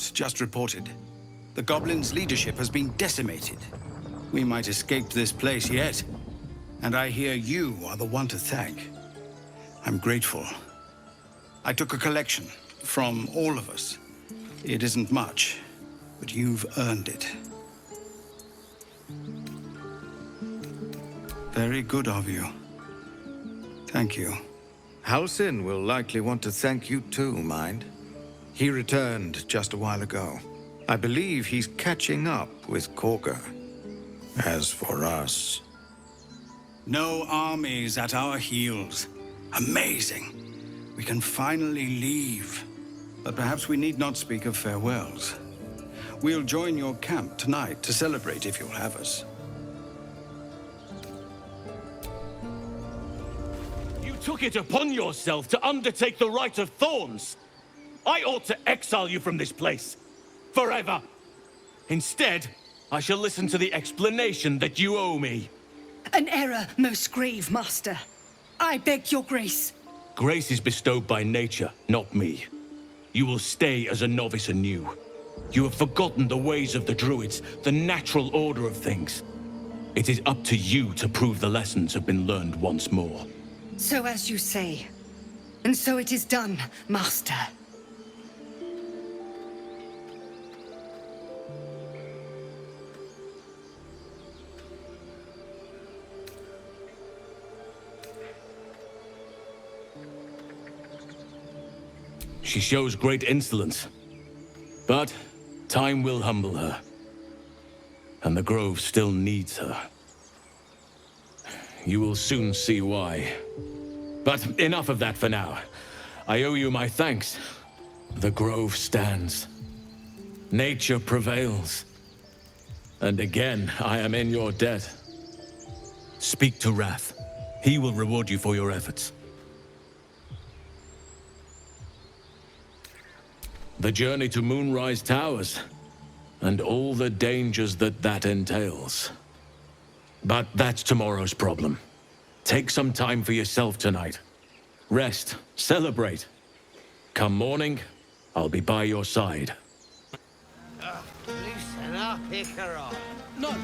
Commandant just reported. The Goblins' leadership has been decimated. We might escape this place yet. And I hear you are the one to thank. I'm grateful. I took a collection from all of us. It isn't much, but you've earned it. Very good of you. Thank you. Halsin will likely want to thank you too, mind. He returned just a while ago. I believe he's catching up with Korga. As for us... No armies at our heels. Amazing. We can finally leave. But perhaps we need not speak of farewells. We'll join your camp tonight to celebrate if you'll have us. You took it upon yourself to undertake the Rite of Thorns. I ought to exile you from this place. Forever. Instead, I shall listen to the explanation that you owe me. An error, most grave master. I beg your grace. Grace is bestowed by nature, not me. You will stay as a novice anew. You have forgotten the ways of the Druids, the natural order of things. It is up to you to prove the lessons have been learned once more. So as you say. And so it is done, master. She shows great insolence. But time will humble her. And the Grove still needs her. You will soon see why. But enough of that for now. I owe you my thanks. The Grove stands. Nature prevails. And again, I am in your debt. Speak to Wrath. He will reward you for your efforts. The journey to Moonrise Towers, and all the dangers that entails. But that's tomorrow's problem. Take some time for yourself tonight. Rest, celebrate. Come morning, I'll be by your side. Loosen up, Icaron. No,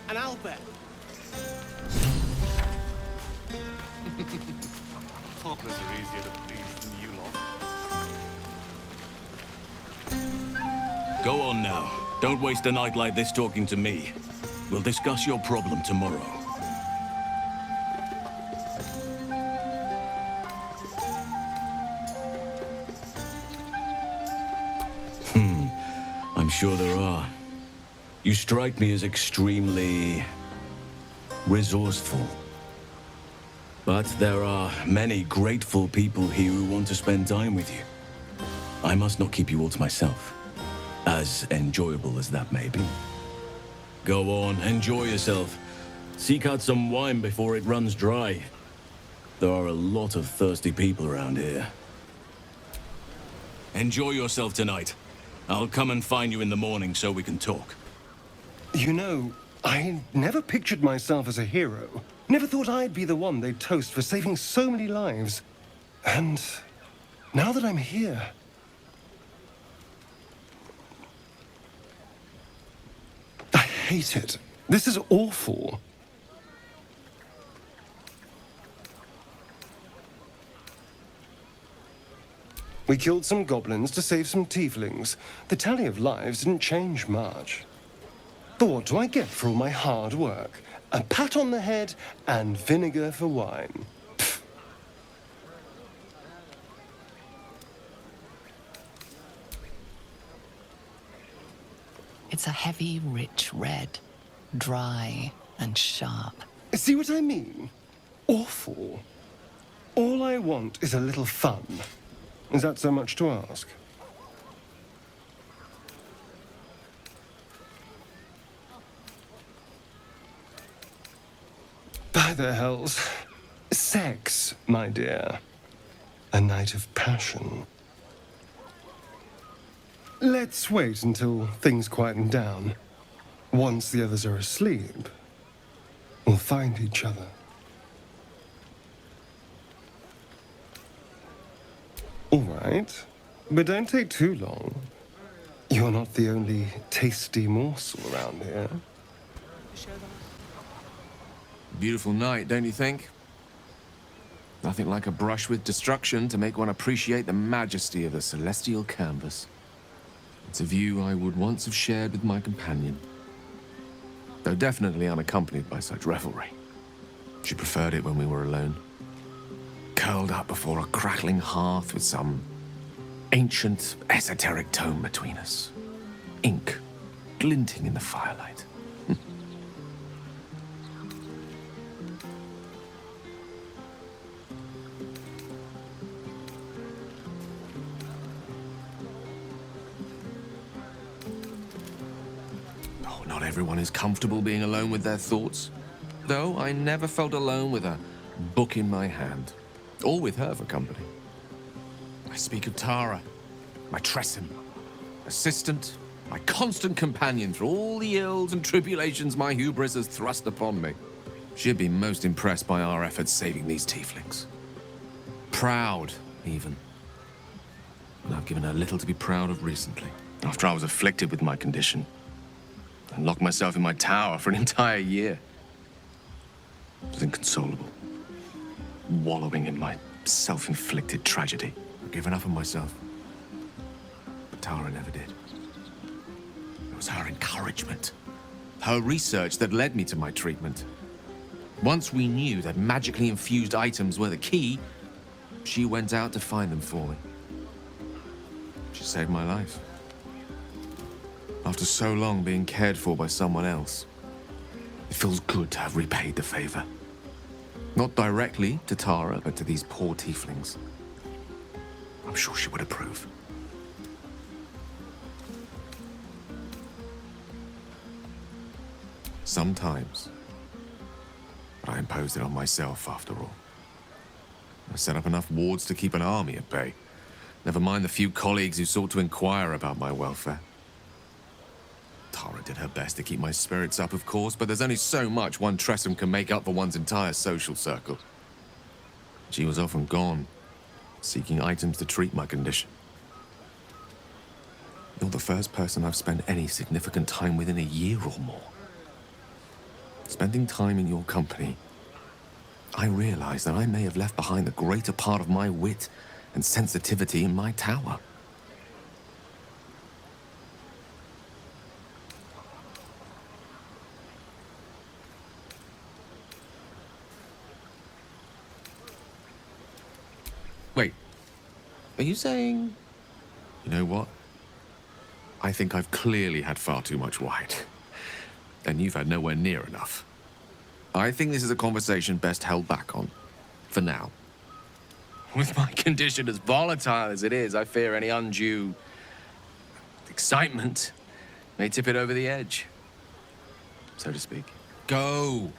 an Albert. Toddlers are easier to please than you lot. Go on now. Don't waste a night like this talking to me. We'll discuss your problem tomorrow. I'm sure there are. You strike me as extremely... resourceful. But there are many grateful people here who want to spend time with you. I must not keep you all to myself. As enjoyable as that may be. Go on, enjoy yourself. Seek out some wine before it runs dry. There are a lot of thirsty people around here. Enjoy yourself tonight. I'll come and find you in the morning so we can talk. You know, I never pictured myself as a hero. Never thought I'd be the one they'd toast for saving so many lives. And now that I'm here... I hate it. This is awful. We killed some goblins to save some tieflings. The tally of lives didn't change much. But what do I get for all my hard work? A pat on the head and vinegar for wine. Pfft. It's a heavy, rich red. Dry and sharp. See what I mean? Awful. All I want is a little fun. Is that so much to ask? By the hells. Sex, my dear. A night of passion. Let's wait until things quieten down. Once the others are asleep, we'll find each other. All right, but don't take too long. You're not the only tasty morsel around here. Beautiful night, don't you think? Nothing like a brush with destruction to make one appreciate the majesty of the celestial canvas. It's a view I would once have shared with my companion, though definitely unaccompanied by such revelry. She preferred it when we were alone, curled up before a crackling hearth with some ancient, esoteric tome between us. Ink glinting in the firelight. Oh, not everyone is comfortable being alone with their thoughts. Though I never felt alone with a book in my hand, or with her for company. I speak of Tara, my Tresson, assistant, my constant companion through all the ills and tribulations my hubris has thrust upon me. She'd be most impressed by our efforts saving these tieflings. Proud, even. And I've given her little to be proud of recently. After I was afflicted with my condition, and locked myself in my tower for an entire year. I was inconsolable, wallowing in my self-inflicted tragedy. I've given up on myself. But Tara never did. It was her encouragement, her research that led me to my treatment. Once we knew that magically infused items were the key, she went out to find them for me. She saved my life. After so long being cared for by someone else, it feels good to have repaid the favor. Not directly to Tara, but to these poor tieflings. I'm sure she would approve. Sometimes. But I imposed it on myself, after all. I set up enough wards to keep an army at bay. Never mind the few colleagues who sought to inquire about my welfare. Tara did her best to keep my spirits up, of course, but there's only so much one Tresson can make up for one's entire social circle. She was often gone, seeking items to treat my condition. You're the first person I've spent any significant time with in a year or more. Spending time in your company, I realized that I may have left behind the greater part of my wit and sensitivity in my tower. Wait, are you saying... You know what? I think I've clearly had far too much wine. And you've had nowhere near enough. I think this is a conversation best held back on. For now. With my condition as volatile as it is, I fear any undue... excitement may tip it over the edge. So to speak. Go!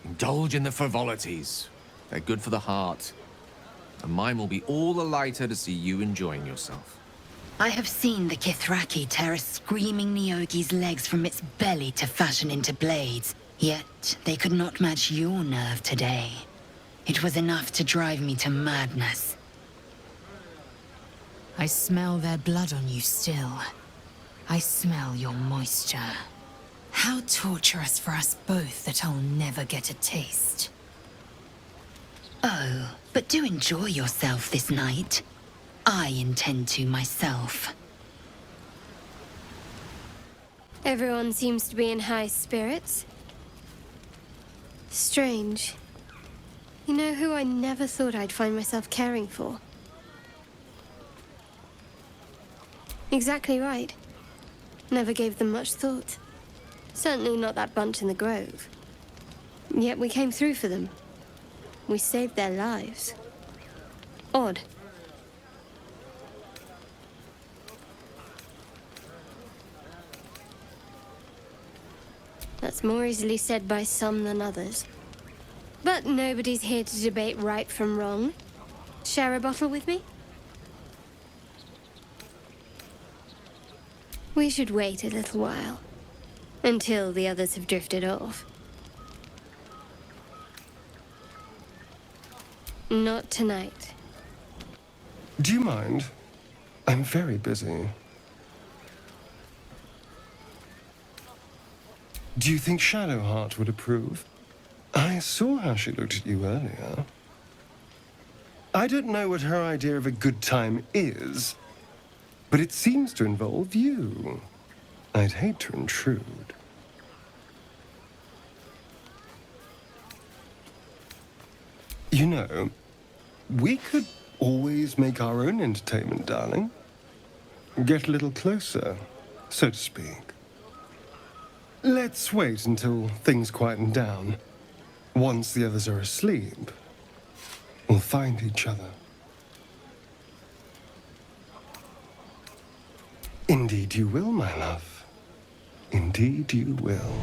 Indulge in the frivolities. They're good for the heart. And mine will be all the lighter to see you enjoying yourself. I have seen the Kithraki tear a screaming Neogi's legs from its belly to fashion into blades. Yet they could not match your nerve today. It was enough to drive me to madness. I smell their blood on you still. I smell your moisture. How torturous for us both that I'll never get a taste. Oh, but do enjoy yourself this night. I intend to myself. Everyone seems to be in high spirits. Strange. You know who I never thought I'd find myself caring for? Exactly right. Never gave them much thought. Certainly not that bunch in the grove. Yet we came through for them. We saved their lives. Odd. That's more easily said by some than others. But nobody's here to debate right from wrong. Share a bottle with me? We should wait a little while. Until the others have drifted off. Not tonight. Do you mind? I'm very busy. Do you think Shadowheart would approve? I saw how she looked at you earlier. I don't know what her idea of a good time is, but it seems to involve you. I'd hate to intrude. You know, we could always make our own entertainment, darling. Get a little closer, so to speak. Let's wait until things quieten down. Once the others are asleep, we'll find each other. Indeed you will, my love. Indeed you will.